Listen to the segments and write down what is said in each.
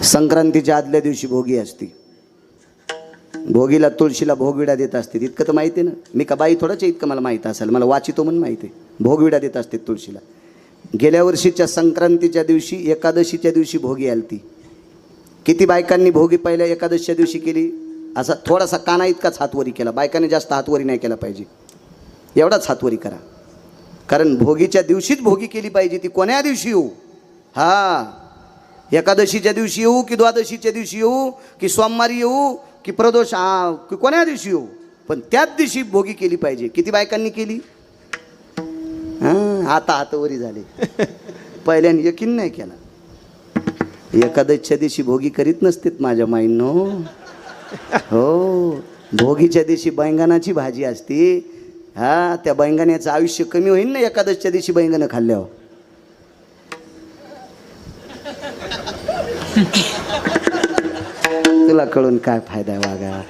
संक्रांतीच्या आदल्या दिवशी भोगी असते. भोगीला तुळशीला भोगविडा देत असते. इतकं तर माहिती आहे ना. मी का बाई थोडंच इतकं मला माहीत असेल. मला वाचितो म्हणून माहिती आहे. भोगविडा देत असते तुळशीला. गेल्या वर्षीच्या संक्रांतीच्या दिवशी एकादशीच्या दिवशी भोगी आलती. किती बायकांनी भोगी पहिल्या एकादशीच्या दिवशी केली? असा थोडासा काना इतकाच हातवरी केला. बायकांनी जास्त हातवरी नाही केला पाहिजे. एवढाच हातवरी करा. कारण भोगीच्या दिवशीच भोगी केली पाहिजे. ती कोण्या दिवशी येऊ? हा, एकादशीच्या दिवशी येऊ की द्वादशीच्या दिवशी येऊ की सोमवारी येऊ की प्रदोष की कोण्या दिवशी येऊ, पण त्याच दिवशी भोगी केली पाहिजे. किती बायकांनी केली? आता हातवरी झाले. पहिल्याने यकीन नाही केला. एकादशीच्या दिवशी भोगी करीत नसतेत माझ्या माईंनो. हो, भोगीच्या दिवशी बैंगनाची भाजी असते. हा, त्या बैंगण्याचं आयुष्य कमी होईल ना एकादशीच्या दिवशी बैंगनं खाल्ल्यावर. तुला कळून काय फायदा आहे वागा?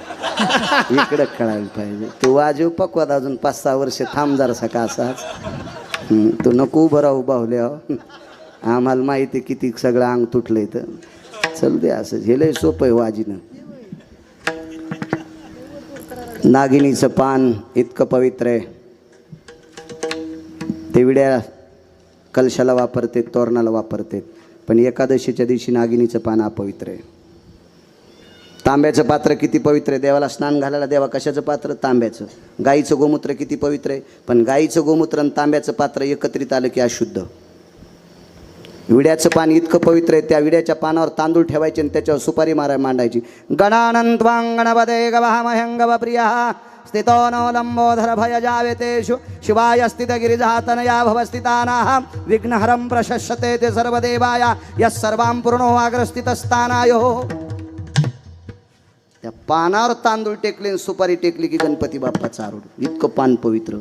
इकडं कळायला पाहिजे. तू वाजव पकवाद अजून 5-6 वर्ष थांब जरासा का असाच. तू नको उभं राहू बाहुल्या. आम्हाला माहिती आहे किती सगळं अंग तुटलंय. तर चल दे असं. झेलंय सोपं आहे वाजीनं. नागिनीचं पान इतकं पवित्र आहे. ते विड्या कलशाला वापरते, तोरणाला वापरते. पण एकादशीच्या दिवशी नागिनीचं पान अपवित्र आहे. तांब्याचं पात्र किती पवित्र आहे. देवाला स्नान घालायला देवा कशाचं पात्र? तांब्याचं. गाईचं गोमूत्र किती पवित्र आहे. पण गाईचं गोमूत्र आणि तांब्याचं पात्र एकत्रित आलं की अशुद्ध. विड्याचं पान इतकं पवित्र आहे. त्या विड्याच्या पानावर तांदूळ ठेवायचे आणि त्याच्यावर सुपारी मांडायची. गणानंत्वां गणपते गवामह्यंगव प्रियः स्थितो नो लंबोधर भय जावेतेषु शिवाय स्थित गिरिजातनया भवस्थितानाः विघ्नहरं प्रशस्यते ते सर्वदेवाय यः सर्वां पूर्णो अग्रस्थितस्थानायो. त्या पानावर तांदूळ टेकले, सुपारी टेकली की गणपती बाप्पाचा आरूढ. इतकं पान पवित्र.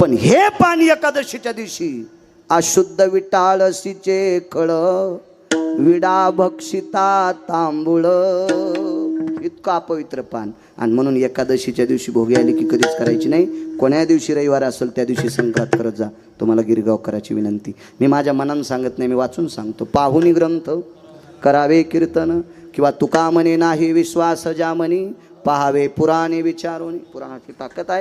पण हे पान एकादशीच्या दिवशी अशुद्ध विटाळसीचे खळ विडा भक्षिता तांबूळ. इतकं अपवित्र पान. आणि म्हणून एकादशीच्या दिवशी भोगी आली की कधीच करायची नाही. कोण्या दिवशी रविवार असेल त्या दिवशी संक्रांत करत जा. तुम्हाला गिरगावकराची विनंती. मी माझ्या मनानं सांगत नाही, मी वाचून सांगतो. पाहुनी ग्रंथ करावे कीर्तन किंवा तुका म्हणे नाही विश्वास जामनी पहावे पुराणे विचारून. पुराणाची ताकद आहे.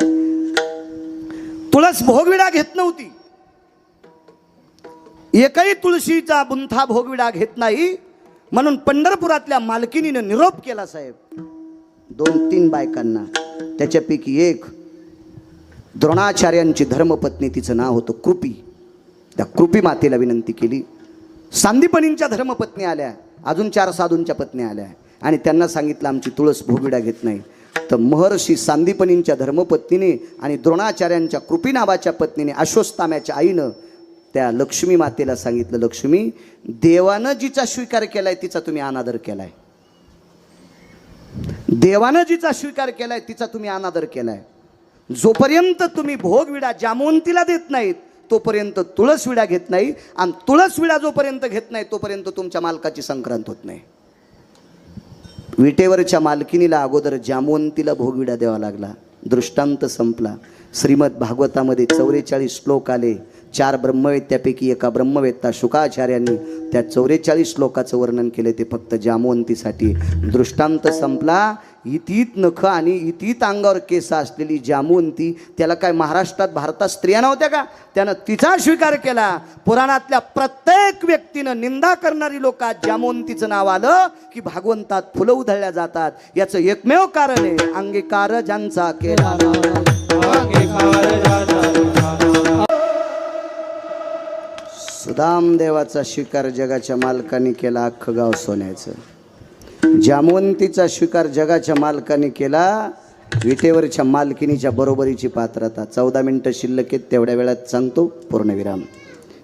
तुळस भोगविडा घेत नव्हती. एकही तुळशीचा बुंथा भोगविडा घेत नाही. म्हणून पंढरपुरातल्या मालकिनीनं निरोप केला साहेब 2-3 बायकांना. त्याच्यापैकी एक द्रोणाचार्यांची धर्मपत्नी, तिचं नाव होतं कृपी. त्या कृपी मातेला विनंती केली. सांदीपनींच्या धर्मपत्नी आल्या. अजून 4 साधूंच्या पत्नी आल्या आणि त्यांना सांगितलं आमची तुळस भोगविडा घेत नाही. तर महर्षी सांदीपनींच्या धर्मपत्नीने आणि द्रोणाचार्यांच्या कृपी नावाच्या पत्नीने अश्वत्थाम्याच्या आईनं त्या लक्ष्मी मातेला सांगितलं, लक्ष्मी, देवानं जिचा स्वीकार केलाय तिचा तुम्ही अनादर केलाय. देवानं जिचा स्वीकार केलाय तिचा तुम्ही अनादर केलाय. जोपर्यंत तुम्ही भोगविडा जामवंतीला देत नाहीत तोपर्यंत तुळस विडा घेत नाही. आणि तुळस विडा जोपर्यंत घेत नाही तोपर्यंत तुमच्या मालकाची संक्रांत होत नाही. विटेवरच्या मालकिनीला अगोदर जामवंतीला भोगविडा द्यावा लागला. दृष्टांत संपला. श्रीमद भागवतामध्ये 44 श्लोक आले. 4 ब्रह्मवेत्यापैकी एका ब्रह्मवेत्ता शुकाचार्यांनी त्या 44 श्लोकाचं वर्णन केले. ते फक्त जामवंतीसाठी. दृष्टांत संपला. इतीत नख आणि इतीत अंगावर केस असलेली जामवंती, त्याला काय महाराष्ट्रात भारतात स्त्रिया नव्हत्या का? त्यानं तिचा स्वीकार केला. पुराणातल्या प्रत्येक व्यक्तीनं निंदा करणारी लोक जामवंतीचं नाव आलं की भागवंतात फुलं उधळल्या जातात. याचं एकमेव कारण आहे अंगीकार ज्यांचा केला. सुदाम देवाचा स्वीकार जगाच्या मालकाने केला. अख्खं गाव सोन्याचं. जामवंतीचा स्वीकार जगाच्या मालकाने केला. विटेवरच्या मालकिनीच्या बरोबरीची पात्रता. 14 मिनिटं शिल्लक आहेत. तेवढ्या वेळात सांगतो पूर्णविराम.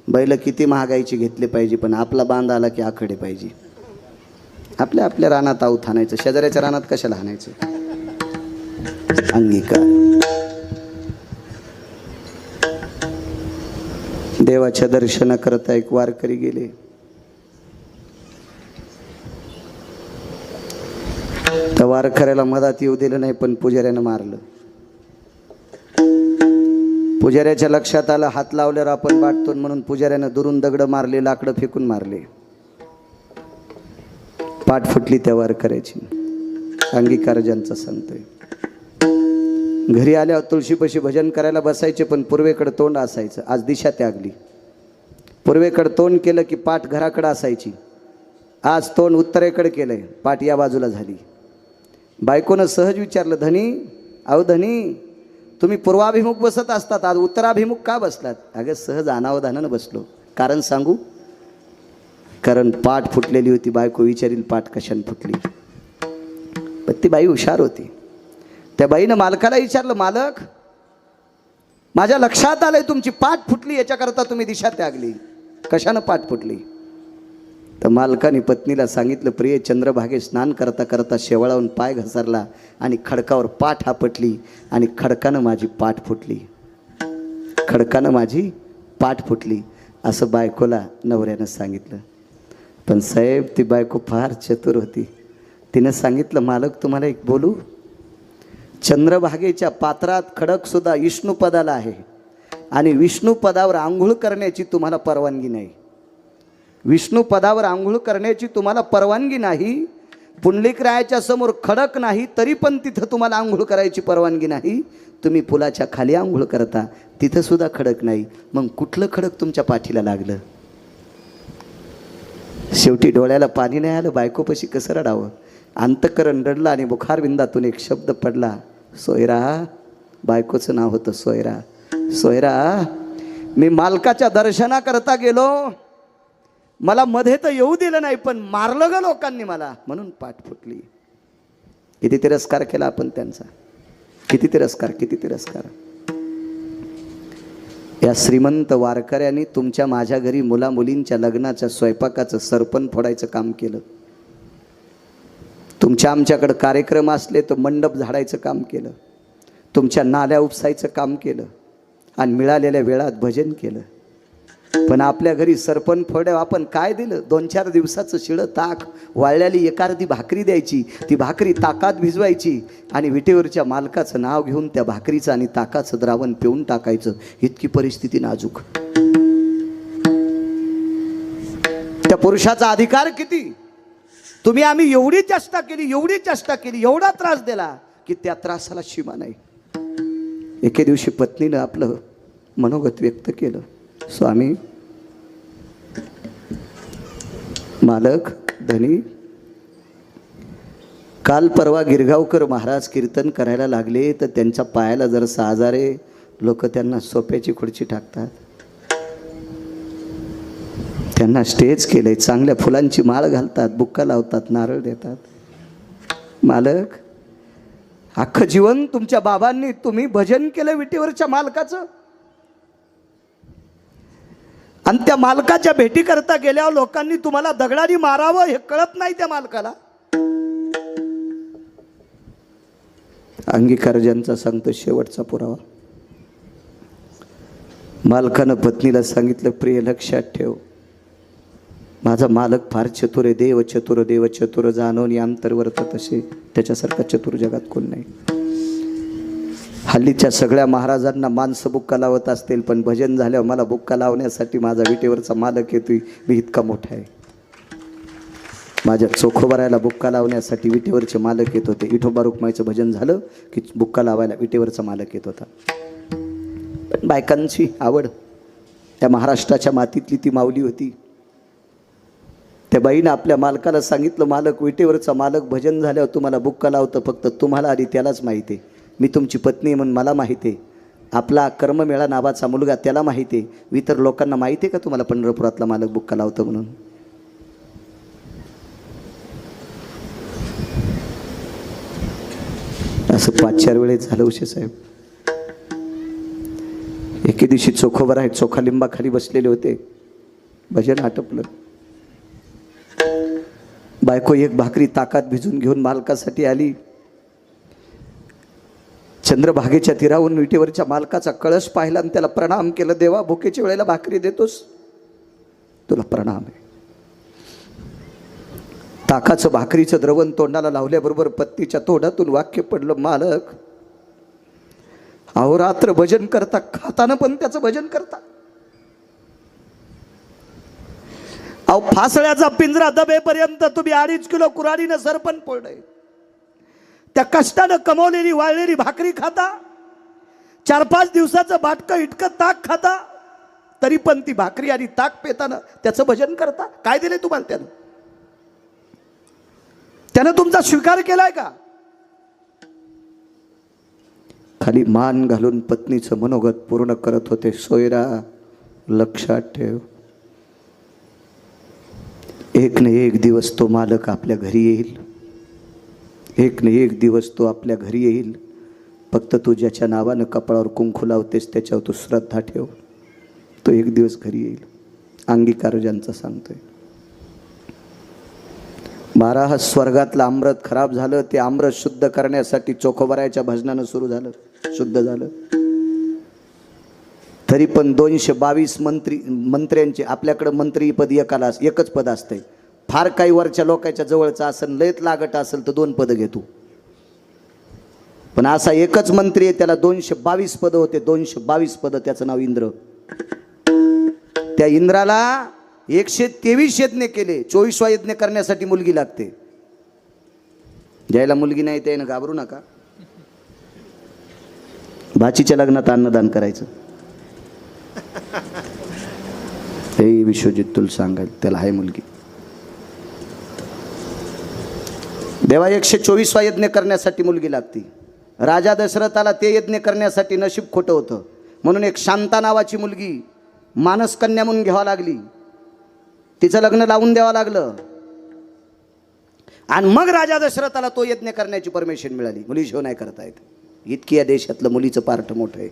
बैल किती महागाईची घेतले पाहिजे, पण आपला बांध आला की आखडे पाहिजे. आपल्या आपल्या रानात आऊत हाणायचं. शेजाऱ्याच्या रानात कशाला हाणायचं? अंगीकार. देवाच्या दर्शन करता एक वारकरी गेले. त्या वारकऱ्याला मधात येऊ दिलं नाही, पण पुजाऱ्यानं मारलं. पुजाऱ्याच्या लक्षात आलं हात लावल्यावर आपण वाटतो म्हणून पुजाऱ्यानं दुरून दगड मारले, लाकडं फेकून मारले. पाठ फुटली त्या वारकऱ्याची. अंगीकार ज्यांचा सांगतोय. घरी आल्यावर तुळशीपाशी भजन करायला बसायचे, पण पूर्वेकडे तोंड असायचं. आज दिशा त्यागली. पूर्वेकडे तोंड केलं की पाठ घराकडे असायची. आज तोंड उत्तरेकडे केलंय, पाठ या बाजूला झाली. बायकोनं सहज विचारलं, धनी, अहो धनी, तुम्ही पूर्वाभिमुख बसत असतात, आज उत्तराभिमुख का बसलात? अगं सहज अनावधानानं बसलो. कारण सांगू? कारण पाठ फुटलेली होती. बायको विचारील पाठ कशाने फुटली? पण ती बाई हुशार होती. त्या बाईनं मालकाला विचारलं, मालक, माझ्या लक्षात आलंय तुमची पाठ फुटली, याच्याकरता तुम्ही दिशा त्यागली. कशानं पाठ फुटली? तर मालकाने पत्नीला सांगितलं, प्रिय, चंद्रभागे स्नान करता करता शेवाळावून पाय घसरला आणि खडकावर पाठ आपटली आणि खडकानं माझी पाठ फुटली. खडकानं माझी पाठ फुटली असं बायकोला नवऱ्यानं सांगितलं. पण साहेब, ती बायको फार चतुर होती. तिनं सांगितलं, मालक, तुम्हाला एक बोलू? चंद्रभागेच्या पात्रात खडकसुद्धा विष्णुपदाला आहे आणि विष्णुपदावर आंघोळ करण्याची तुम्हाला परवानगी नाही. विष्णुपदावर आंघोळ करण्याची तुम्हाला परवानगी नाही. पुंडलिकरायाच्या समोर खडक नाही, तरी पण तिथं तुम्हाला आंघोळ करायची परवानगी नाही. तुम्ही पुलाच्या खाली आंघोळ करता, तिथं सुद्धा खडक नाही. मग कुठलं खडक तुमच्या पाठीला लागलं? शेवटी डोळ्याला पाणी नाही आलं. बायकोपाशी कसं रडावं? अंतकरण रडलं आणि बुखारविंदातून एक शब्द पडला, सोयरा. बायकोचं नाव होतं सोयरा. सोयरा, मी मालकाच्या दर्शनाकरता गेलो, मला मध्ये तर येऊ दिलं नाही, पण मारलं ग लोकांनी मला, म्हणून पाठ फुटली. किती तिरस्कार केला आपण त्यांचा, किती तिरस्कार, किती तिरस्कार. या श्रीमंत वारकऱ्यांनी तुमच्या माझ्या घरी मुला मुलींच्या लग्नाच्या स्वयंपाकाचं सरपण फोडायचं काम केलं. तुमच्या आमच्याकडे कार्यक्रम असले तर मंडप झाडायचं काम केलं. तुमच्या नाल्या उपसायचं काम केलं आणि मिळालेल्या वेळात भजन केलं. पण आपल्या घरी सरपण फोड्या आपण काय दिलं? 2-4 दिवसाचं शिळं ताक, वाळल्याली एखादी भाकरी द्यायची. ती भाकरी ताकात भिजवायची आणि विटेवरच्या मालकाचं नाव घेऊन त्या भाकरीचं आणि ताकाचं द्रावण पिऊन टाकायचं. इतकी परिस्थिती नाजूक. त्या पुरुषाचा अधिकार किती? तुम्ही आम्ही एवढी चेष्टा केली, एवढी चेष्टा केली, एवढा त्रास दिला की त्या त्रासाला सीमा नाही. एके दिवशी पत्नीनं आपलं मनोगत व्यक्त केलं, स्वामी, मालक, धनी, काल परवा गिरगावकर महाराज कीर्तन करायला लागले तर त्यांच्या पायाला जर 6,000 लोक त्यांना सोप्याची खुर्ची टाकतात. त्यांना स्टेज केले, चांगल्या फुलांची माळ घालतात, बुक्का लावतात, नारळ देतात. मालक, अख्खं जीवन तुमच्या बाबांनी तुम्ही भजन केलं विटेवरच्या मालकाचं, आणि त्या मालकाच्या भेटी करता गेल्यावर लोकांनी तुम्हाला दगडाने मारावं हे कळत नाही त्या मालकाला. अंगीकार ज्यांचा सांगतो शेवटचा पुरावा. मालकानं पत्नीला सांगितलं, प्रिय, लक्षात ठेव, माझा मालक फार चतुर आहे. देव चतुर, देव चतुर, जाणून अंतर्वर्त तसे, त्याच्यासारखा चतुर जगात कोण नाही. हल्लीच्या सगळ्या महाराजांना माणसं बुक्का लावत असतील, पण भजन झाल्यावर मला बुक्का लावण्यासाठी माझा विटेवरचा मालक येतोय. मी इतका मोठा आहे. माझ्या चोखोबारायला बुक्का लावण्यासाठी विटेवरचे मालक येत होते. विठोबा रुक्माईचं भजन झालं की बुक्का लावायला विटेवरचा मालक येत होता. पण बायकांची आवड, त्या महाराष्ट्राच्या मातीतली ती माऊली होती. त्या बाईनं आपल्या मालकाला सांगितलं, मालक, विटेवरचा मालक भजन झाल्यावर तुम्हाला बुक्का लावतं, फक्त तुम्हाला आधी त्यालाच माहिती आहे. मी तुमची पत्नी म्हणून मला माहिती आहे. आपला कर्ममेळा नावाचा मुलगा त्याला माहिती आहे. इतर लोकांना माहिती आहे का तुम्हाला पंढरपुरातला मालक बुक्का लावतो म्हणून? असं 5-4 वेळेस झालं उशे साहेब. एके दिवशी चोखोबराय चोखा लिंबाखाली बसलेले होते. भजन आटपलं. बायको एक भाकरी ताकात भिजून घेऊन मालकासाठी आली. चंद्रभागेच्या तीरावरून विटेवरच्या मालकाचा कळस पाहिला आणि त्याला प्रणाम केलं. देवा, भुकेच्या वेळेला भाकरी देतोस, तुला प्रणाम आहे. ताकाचं भाकरीचं द्रवण तोंडाला लावल्याबरोबर पत्नीच्या तोंडातून वाक्य पडलं, मालक, अहोरात्र भजन करता, खाताना पण त्याचं भजन करता. अहो फासळ्याचा पिंजरा दबेपर्यंत तुम्ही 2.5 किलो कुऱ्हाडीनं सरपण फोडलंय. त्या कष्टानं कमवलेली वाळलेली भाकरी खाता, 4-5 दिवसाचं बाटकं इटकं ताक खाता, तरी पण ती भाकरी आणि ताक पेताना त्याचं भजन करता. काय दिले तुम्हाला त्यानं तुमचा स्वीकार केलाय का? खाली मान घालून पत्नीचं मनोगत पूर्ण करत होते. सोयरा लक्षात ठेव, एक न एक दिवस तो मालक आपल्या घरी येईल. एक न एक दिवस तो आपल्या घरी येईल. फक्त तू ज्याच्या नावानं कपाळावर कुंकू लावतेस त्याच्यावर तू श्रद्धा ठेव. तो एक दिवस घरी येईल. अंगीकार ज्यांचा सांगतोय. 12 स्वर्गातलं अमृत खराब झालं. ते अमृत शुद्ध करण्यासाठी चोखोबरायच्या भजनानं सुरू झालं, शुद्ध झालं. तरी पण 222 मंत्र्यांचे आपल्याकडं मंत्रीपद एकाला एकच पद असते. फार काही वरच्या लोकांच्या जवळचं असेल, लयत लागत असेल तर 2 पदं घेतो. पण असा एकच मंत्री आहे, त्याला 222 पदं होते. 222 पदं. त्याचं नाव इंद्र. त्या इंद्राला 123 यज्ञ केले. 24वा यज्ञ करण्यासाठी मुलगी लागते. ज्याला मुलगी नाही त्यानं घाबरू नका. भाचीच्या लग्नात अन्नदान करायचं. हे विश्वजित तुला सांगाल, त्याला आहे मुलगी. देवा 124वा यज्ञ करण्यासाठी मुलगी लागती. राजा दशरथाला ते यज्ञ करण्यासाठी नशीब खोटं होतं, म्हणून एक शांता नावाची मुलगी मानसकन्या म्हणून घ्यावा लागली. तिचं लग्न लावून द्यावं लागलं. आणि मग राजा दशरथाला तो यज्ञ करण्याची परमिशन मिळाली. मुलीशिवाय नाही करता येत. इतकी या देशातलं मुलीचं पार्ट मोठं आहे.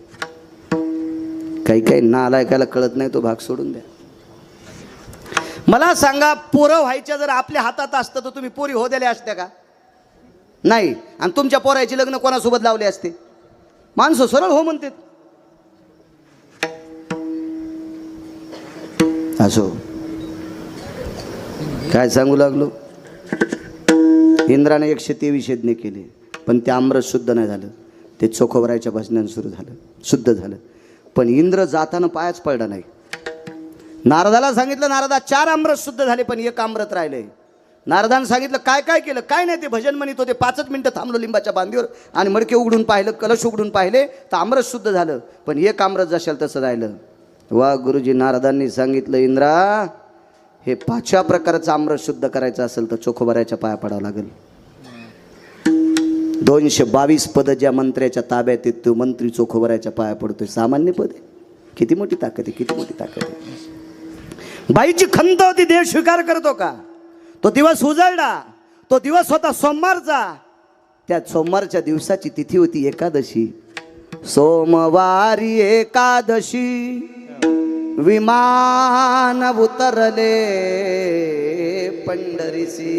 काही काही नालायकाला कळत नाही, तो भाग सोडून द्या. मला सांगा, पोरं व्हायच्या जर आपल्या हातात असतं तर तुम्ही पोरी हो द्याल्या असत्या का? नाही. आणि तुमच्या पोरायची लग्न कोणासोबत लावले असते? माणसं सरळ हो म्हणतात. असो काय सांगू लागलो. इंद्राने 123 यज्ञ केले, पण ते अमृत शुद्ध नाही झालं. ते चोखोबरायच्या भजनानं सुरू झालं, शुद्ध झालं. पण इंद्र जाताना पायाच पडला नाही. नारदाला सांगितलं, नारदा 4 अमृत शुद्ध झाले, पण 1 अमृत राहिले. नारदानं सांगितलं काय काय केलं? काय नाही, ते भजन म्हणत होते. 5 मिनिटं थांबलो लिंबाच्या बांधीवर आणि मडके उघडून पाहिलं, कलश उघडून पाहिले तर अमृत शुद्ध झालं, पण 1 अमृत जशाल तसं राहिलं. वा गुरुजी, नारदांनी सांगितलं, इंद्रा हे 5व्या प्रकारचं अमृत शुद्ध करायचं असेल तर चोखोबरायच्या पाया पडावं लागेल. 222 पद ज्या मंत्र्याच्या ताब्यात आहेत, तो मंत्री चोखोबरायच्या पाया पडतोय. सामान्य पद आहे? किती मोठी ताकद आहे, किती मोठी ताकद आहे. बाईची खंत होती, देव स्वीकार करतो का? तो दिवस उजळला. तो दिवस होता सोमवारचा. त्या सोमवारच्या दिवसाची तिथी होती एकादशी. सोमवारी एकादशी विमान उतरले पंढरीसी.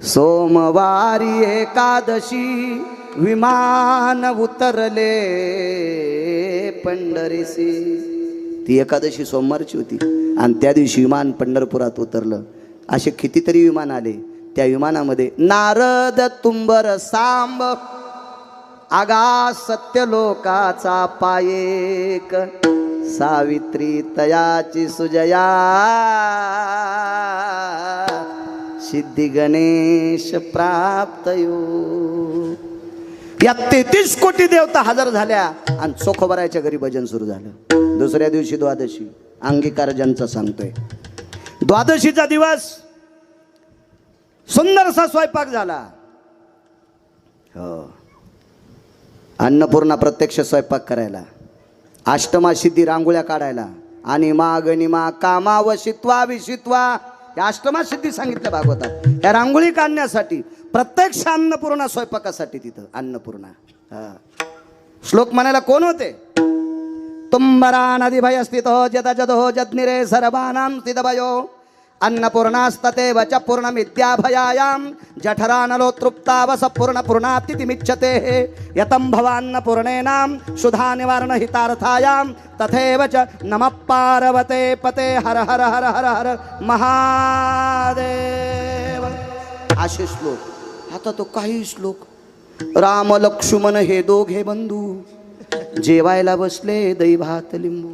सोमवारी एकादशी विमान उतरले पंढरीसी. ती एकादशी सोमवारची होती आणि त्या दिवशी विमान पंढरपुरात उतरलं. असे कितीतरी विमान आले. त्या विमानामध्ये नारद तुंबर सांब आगा सत्यलोकाचा पायेक. सावित्री तयाची सुजया सिद्धी गणेश प्राप्तयो. या 33 कोटी देवता हजर झाल्या आणि चोखोबरायच्या घरी भजन सुरू झालं. दुसऱ्या दिवशी द्वादशी. अंगीकार ज्यांचा सांगतोय. द्वादशीचा दिवस सुंदरसा स्वयंपाक झाला. हो, अन्नपूर्णा प्रत्यक्ष स्वयंपाक करायला, अष्टमा सिद्धी रांगोळ्या काढायला, आणि गणिमा कामा वशित्वा विशित्वा या अष्टमा सिद्धी सांगितल्या भागवतात. या रांगोळी काढण्यासाठी प्रत्यक्ष अन्नपूर्णा स्वयंपाकासाठी तिथं अन्नपूर्णा. श्लोक म्हणायला कोण होते? तुम्बरा नदी भय स्थितो जद जदो जद्निरे सर्वानां स्थित भयो अन्नपूर्णास्तते वच पूर्णमिद्याभयायां जठरानलो तृप्तावस पूर्णपूर्णाप्तिमिच्छते यतं भवान्नपूर्णेनां शुधा निवारण हितार्थायां तथैव च नमः पार्वते पते हर हर हर हर हर महादेव. असे श्लोक. आता तो काही श्लोक. राम लक्ष्मण हे दोघे बंधू जेवायला बसले दही भात लिंबू.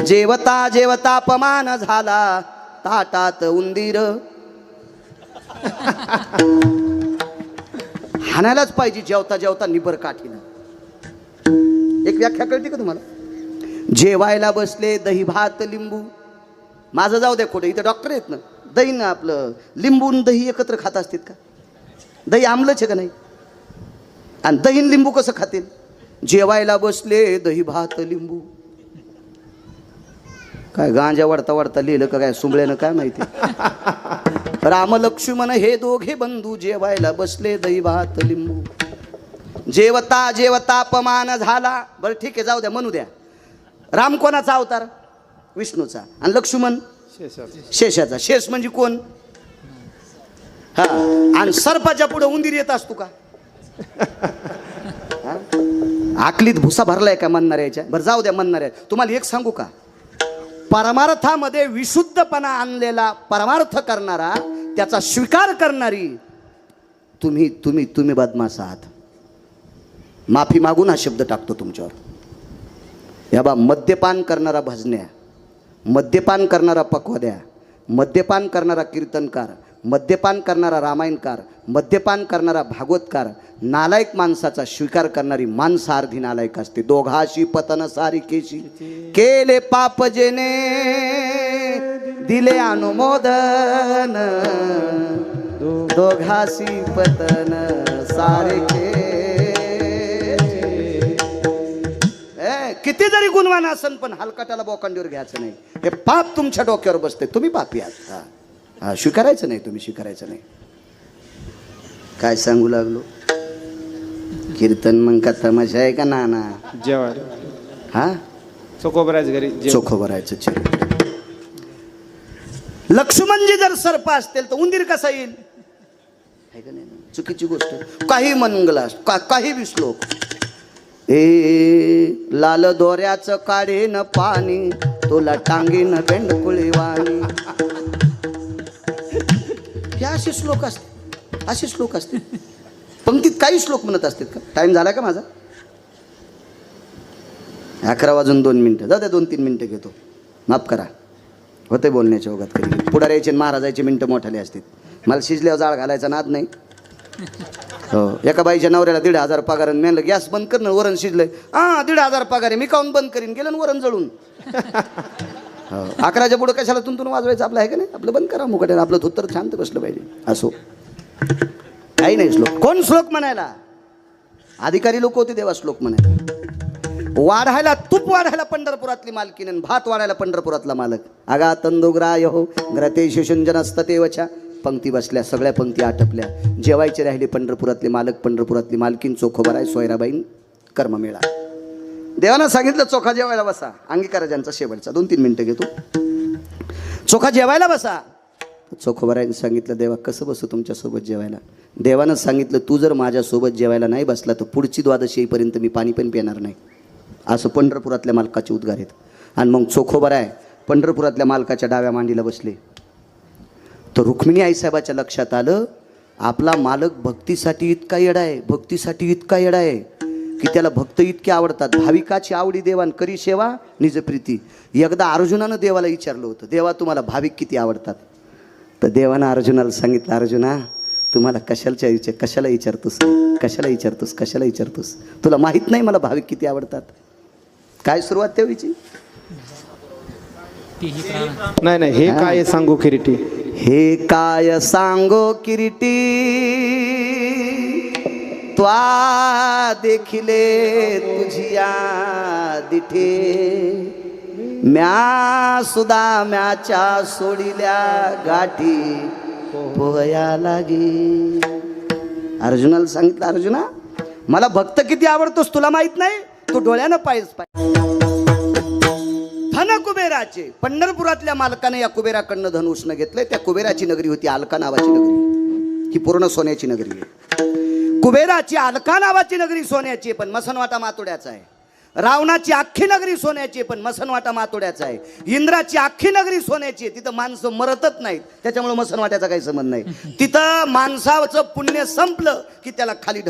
जेवता जेवता अपमान झाला ताटात उंदीर. हाणायलाच पाहिजे जेवता जेवता निबर काठीनं. एक व्याख्या कळते का तुम्हाला? जेवायला बसले दही भात लिंबू. माझं जाऊ द्या खोटं, इथं डॉक्टर आहेत ना. दही ना आपलं लिंबू दही एकत्र खात असतील का? दही आमलंच आहे का नाही? आणि दही लिंबू कसं खातील? जेवायला बसले दही भात लिंबू. काय गांजा वाढता वाढता लिहिलं का काय सुंबळ्यानं काय माहिती. राम लक्ष्मण हे दोघे बंधू जेवायला बसले दही भात लिंबू. जेवता जेवता अपमान झाला. बरं ठीक आहे, जाऊ द्या, म्हणू द्या. राम कोणाचा अवतार? विष्णूचा. आणि लक्ष्मण शेषाचा. शेष म्हणजे कोण? हा. आणि सर्पाच्या पुढे उंदीर येत असतो का? आकलीत भुसा भरलाय का म्हणणाऱ्याच्या? बरं जाऊ द्या म्हणणाऱ्या. तुम्हाला एक सांगू का? परमार्थामध्ये विशुद्धपणा आणलेला परमार्थ करणारा, त्याचा स्वीकार करणारी तुम्ही तुम्ही तुम्ही बदमाश आहात. माफी मागून हा शब्द टाकतो तुमच्यावर. या बा, मद्यपान करणारा भजन्या, मद्यपान करणारा पक्वाद्या, मद्यपान करणारा कीर्तनकार, मद्यपान करणारा रामायणकार, मद्यपान करणारा भागवतकार, नालायक माणसाचा स्वीकार करणारी माणसार्धी नालायक असते. दोघाशी पतन सारिकेशी केले पाप जेने दिले अनुमोदन. दोघाशी पतन सारिके. किती जरी गुणवान असन पण हलकटाला बोकांडीवर घ्यायचं नाही. हे पाप तुमच्या डोक्यावर बसते. तुम्ही पापी आहात. हा, स्वीकारायचं नाही. तुम्ही स्वीकारायचं नाही. काय सांगू लागलो? कीर्तन मग का तमाशा आहे का नाना? जेवाय हा, चोखोबरायचं घरी. चोखोबरायचं चिर. लक्ष्मणजी जर सर्प असतील तर उंदीर कसा येईल? आहे का नाही? चुकीची गोष्ट. काही मंगला काही बी श्लोक. ए लाल दोऱ्याचं काढेन पाणी तुला टांगीन बेंडकुळी वाणी. हे असे श्लोक असते, असे श्लोक असते. पंक्तीत काही श्लोक म्हणत असतात का? टाइम झाला का माझा? 11 वाजून 2 मिनिटं. जाऊ द्या, 2-3 मिनिटं घेतो. माफ करा, होते बोलण्याच्या ओघात. कधी पुढाऱ्याचे महाराजाचे मिनटं मोठाले असतात. मला शिजल्यावर जाळ घालायचा नाद नाही. हो, एका बाईच्या नवऱ्याला 1,500 पगार आणि म्हणलं गॅस बंद कर ना, वरण शिजलंय. 1,500 पगार आहे, मी काऊन बंद करीन? गेलं ना वरण जळून. हो, 11च्या पुढं कशाला तुंतून वाजवायचं? आपलं आहे का नाही? आपलं बंद करा मुकाट्यानं. आपलं धोतर शांत बसलं पाहिजे. असो, काही नाही श्लोक. कोण श्लोक म्हणायला? अधिकारी लोक होते तेव्हा श्लोक म्हणायला. वाढायला तूप वाढायला पंढरपुरातली मालकीन आणि भात वाढायला पंढरपुरातला मालक. आगा तंदुग्राय हो ग्रतेशु शुंजनस्ततेवच्या. पंक्ती बसल्या, सगळ्या पंक्ती आटपल्या. जेवायचे राहिले पंढरपुरातले मालक, पंढरपुरातली मालकीन, चोखोबराय, सोयराबाईन, कर्ममेळा. देवानं सांगितलं चोखा जेवायला बसा. अंगीकाराजांचा शेवटचा 2-3 मिनिटं घेतो. चोखा जेवायला बसा. चोखोबरायने सांगितलं देवा कसं बसू तुमच्यासोबत जेवायला? देवानं सांगितलं तू जर माझ्यासोबत जेवायला नाही बसला तर पुढची द्वादशी येईपर्यंत मी पाणी पण पिणार नाही. असं पंढरपुरातल्या मालकाचे उद्गार आहेत. आणि मग चोखोबराय पंढरपुरातल्या मालकाच्या डाव्या मांडीला बसले. तर रुक्मिणी आईसाहेबाच्या लक्षात आलं आपला मालक भक्तीसाठी इतका येडा आहे, भक्तीसाठी इतका येडा आहे की त्याला भक्त इतके आवडतात. भाविकाची आवडी देवान करी सेवा निज प्रीती. एकदा अर्जुनानं देवाला विचारलं होतं, देवा तुम्हाला भाविक किती आवडतात? तर देवानं अर्जुनाला सांगितलं, अर्जुना तुम्हाला कशाला विचारतोस? तुला माहीत नाही मला भाविक किती आवडतात? काय सुरुवात तेव्हाची? नाही हे काय सांगू किरीटी? हे काय सांगो किरीटी त्वा देखिले तुझिया दिठे. म्या सुदा म्याच्या सोडिल्या गाठी पोहया लागी. अर्जुनाला सांगितलं, अर्जुना मला भक्त किती आवडतोस तुला माहित नाही? तू डोळ्यानं पाहिजे. धन कुबेराचे पंढरपुरातल्या मालकाने या कुबेराकडनं धन उष्ण घेतलंय. त्या कुबेराची नगरी होती अलका नावाची नगरी. ही पूर्ण सोन्याची नगरी आहे. कुबेराची अलका नावाची नगरी सोन्याची पण मसनवाटा मातोड्याचा आहे. रावणाची अख्खी नगरी सोन्याची पण मसनवाटा मातोड्याचा आहे. इंद्राची अख्खी नगरी सोन्याची आहे. तिथं माणसं मरतच नाहीत, त्याच्यामुळे मसनवाट्याचा काही संबंध नाही. तिथं माणसाचं पुण्य संपलं की त्याला खाली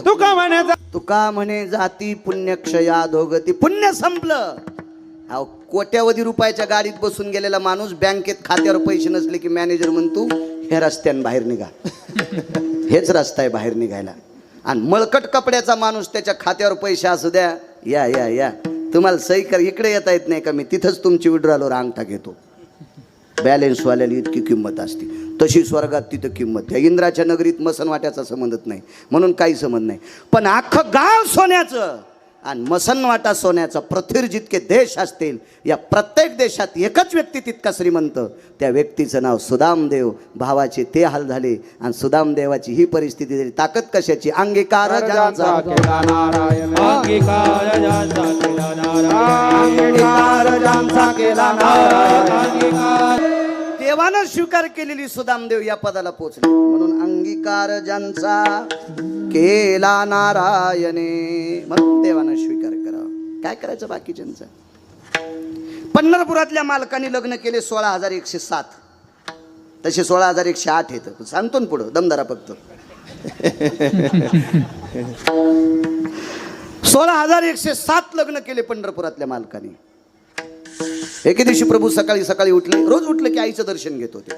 तुका म्हणे जाती पुण्यक्षया धोगती. पुण्य संपलं, कोट्यावधी रुपयाच्या गाडीत बसून गेलेला माणूस बँकेत खात्यावर पैसे नसले की मॅनेजर म्हणतो हे रस्त्यानं बाहेर निघा. हेच रस्ता आहे बाहेर निघायला. आणि मळकट कपड्याचा माणूस त्याच्या खात्यावर पैसे असू द्या, या या या तुम्हाला सही कर, इकडे येता येत नाही का, मी तिथंच तुमची विड्रॉलवर अंगठा घेतो. बॅलेन्सवाल्याला इतकी किंमत असते. तशी स्वर्गात तिथं किंमत. त्या इंद्राच्या नगरीत मसनवाट्याचा संबंधच नाही म्हणून काही संबंध नाही. पण अख्खं गाव सोन्याचं आणि मसनवाटा सोन्याचा. पृथ्वीवर जितके देश असतील या प्रत्येक देशात एकच व्यक्ती तितका श्रीमंत. त्या व्यक्तीचं नाव सुदामदेव. भावाचे ते हाल झाले आणि सुदामदेवाची ही परिस्थिती झाली. ताकद कशाची? अंगीकार ज्यांचा केला नारायण, अंगीकार ज्यांचा केला नारायण, अंगीकार ज्यांचा केला नारायण. देवानं स्वीकार केलेली सुदामदेव या पदाला पोचले. म्हणून अंगीकार ज्यांचा केला नारायणे, म्हणून देवानं स्वीकार करावा. काय करायचं बाकीच्यांचं? पंढरपुरातल्या मालकाने लग्न केले 16,107. तसे 16,108 येतं. सांगतो ना पुढं, दमदारा फक्त. 16,107 लग्न केले पंढरपुरातल्या मालकाने. एके दिवशी प्रभू सकाळी सकाळी उठले. रोज उठले की आईचं दर्शन घेत होते.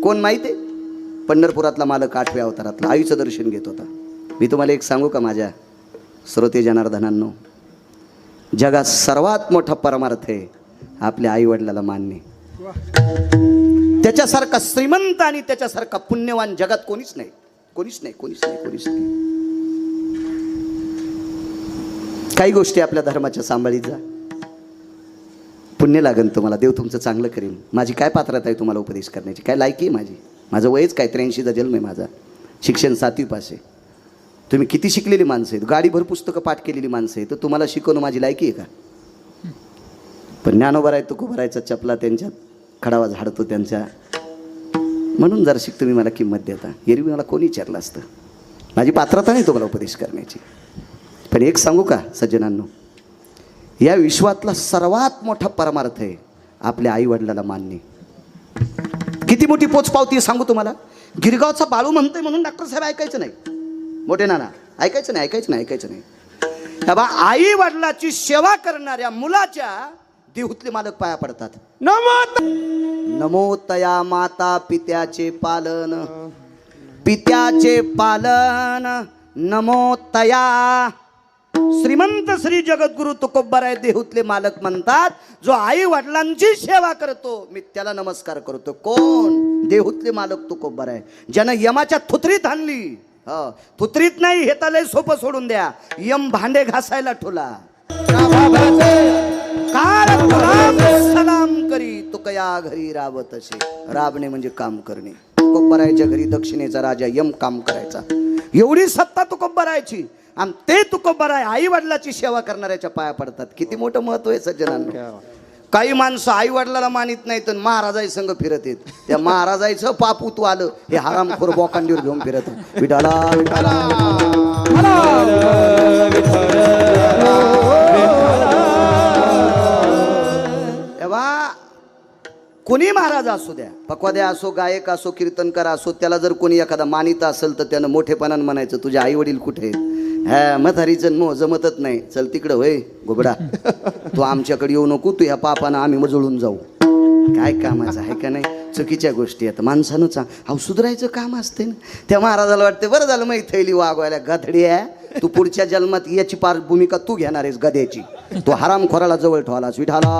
कोण माहिती आहे? पंढरपुरातला मालक 8व्या अवतारातला आईचं दर्शन घेत होता. मी तुम्हाला एक सांगू का माझ्या श्रोते जनार्दनांनो, जगात सर्वात मोठा परमार्थ आहे आपल्या आईवडिलाला मानणे. त्याच्यासारखा श्रीमंत आणि त्याच्यासारखा पुण्यवान जगात कोणीच नाही, कोणीच नाही, कोणीच नाही, कोणीच नाही. काही गोष्टी आपल्या धर्माच्या सांभाळीत जा, पुण्य लागन तुम्हाला. देव तुमचं चांगलं करेल. माझी काय पात्रता आहे तुम्हाला उपदेश करण्याची? काय लायकी आहे माझी? माझं वयच काय, 83चा जन्म आहे माझा. शिक्षण 7वी पास आहे. तुम्ही किती शिकलेली माणसं आहेत, गाडीभर पुस्तकं पाठ केलेली माणसं आहेत, तर तुम्हाला शिकवणं माझी लायकी आहे का? पण ज्ञानोबा आहे, तुकोबारायचा चपला त्यांच्यात खडावा झाडतो त्यांच्या. म्हणून जर शिक तुम्ही मला किंमत देता. एरवी मला कोणी विचारलं असतं. माझी पात्रता नाही तुम्हाला उपदेश करण्याची. पण एक सांगू का सज्जनांनो, या विश्वातला सर्वात मोठा परमार्थ आहे आपल्या आईवडिलाला मानणे. किती मोठी पोचपावती सांगू तुम्हाला. गिरगावचा बाळू म्हणतोय म्हणून डॉक्टर साहेब ऐकायचं नाही. मोठे नाना ऐकायचं नाही, ऐकायचं नाही, ऐकायचं नाही. आई वडिलाची सेवा करणाऱ्या मुलाच्या देहूतले मालक पाया पडतात. नमो तया माता पित्याचे पालन, पित्याचे पालन नमो तया. श्रीमंत श्री जगद्गुरु तुकोबाराय देहूतले मालक म्हणतात, जो आई वडिलांची सेवा करतो मी त्याला नमस्कार करतो. कोण? देहूतले मालक तुकोबाराय, ज्यानं यमाच्या थुत्रीत आणली. थुत्रीत नाही, हे तर लय सोपं सोडून द्या. यम भांडे घासायला ठोला. सलाम करी तुकया घरी राबत असे. राबणे म्हणजे काम करणे. तुकोबारायच्या घरी दक्षिणेचा राजा यम काम करायचा. एवढी सत्ता तुकोबारायची. आणि ते तुकोबाराय आई वडिलाची सेवा करणाऱ्याच्या पाया पडतात. किती मोठं महत्व आहे सज्जनांना. काही माणसं आई वडिलाला मानित नाही तर महाराजाई संघ फिरत येत. त्या महाराजाईचं पापूत आलं हे हरामखोर बोकांडीवर घेऊन फिरत. विठाला विठाला तेव्हा कोणी महाराज असू द्या, पकवाद्या असो, गायक असो, कीर्तनकार असो, त्याला जर कोणी एखादा मानिता असेल तर त्यानं मोठेपणानं म्हणायचं तुझे आई वडील कुठे आहेत? हा म्हातारीचं मो जमतच नाही, चल तिकडं होय गोबडा, तू आमच्याकडे येऊ नको, तू ह्या पापानं आम्ही मजळून जाऊ. काय कामाचं आहे का नाही? चुकीच्या गोष्टी आहेत. माणसानं अहो सुधारायचं काम असते ना. त्या महाराजाला वाटते बरं झालं मग थैली वागवायला. गधडी आहे तू, पुढच्या जन्मात याची पार भूमिका तू घेणार आहेस गद्याची. तू हरामखोराला जवळ ठेवलास. विठाला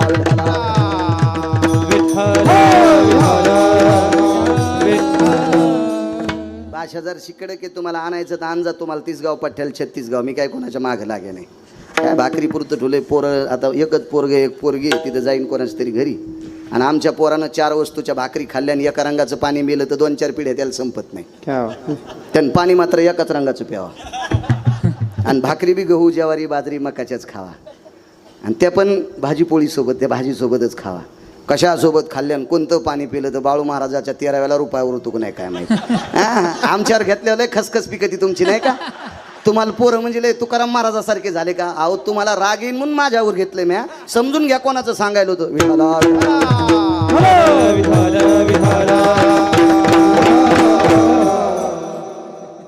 भाषा जर शिकडे की तुम्हाला आणायचं तर आणजा. तुम्हाला 30 गाव पठ्ठ्याला 36 गाव. मी काय कोणाच्या मागे लागे नाही. काय भाकरी पुरतं ठुले पोरं. आता एकच पोरगे एक पोरगी तिथं जाईन कोणाच तरी घरी. आणि आमच्या पोरानं 4 वस्तूच्या भाकरी खाल्ल्याने एका रंगाचं पाणी मिळलं तर 2-4 पिढ्या त्याला संपत नाही. त्यानं पाणी मात्र एकाच रंगाचं प्यावा. आणि भाकरी बी गहू ज्वारी बाजरी मकाच्याच खावा. आणि त्या पण भाजीपोळीसोबत, त्या भाजीसोबतच खावा. कशासोबत खाल्ल्यानं कोणतं पाणी पिलं तर बाळू महाराजाच्या 13व्या रुपयावर होतो नाही काय माहिती. आमच्यावर घेतल्यावर लय खसखस पिकती तुमची नाही का? तुम्हाला पोरं म्हणजे लय तुकाराम महाराजासारखे झाले का? अहो तुम्हाला राग येईन म्हणून माझ्यावर घेतलंय म्या. समजून घ्या कोणाचं सांगायला होतं.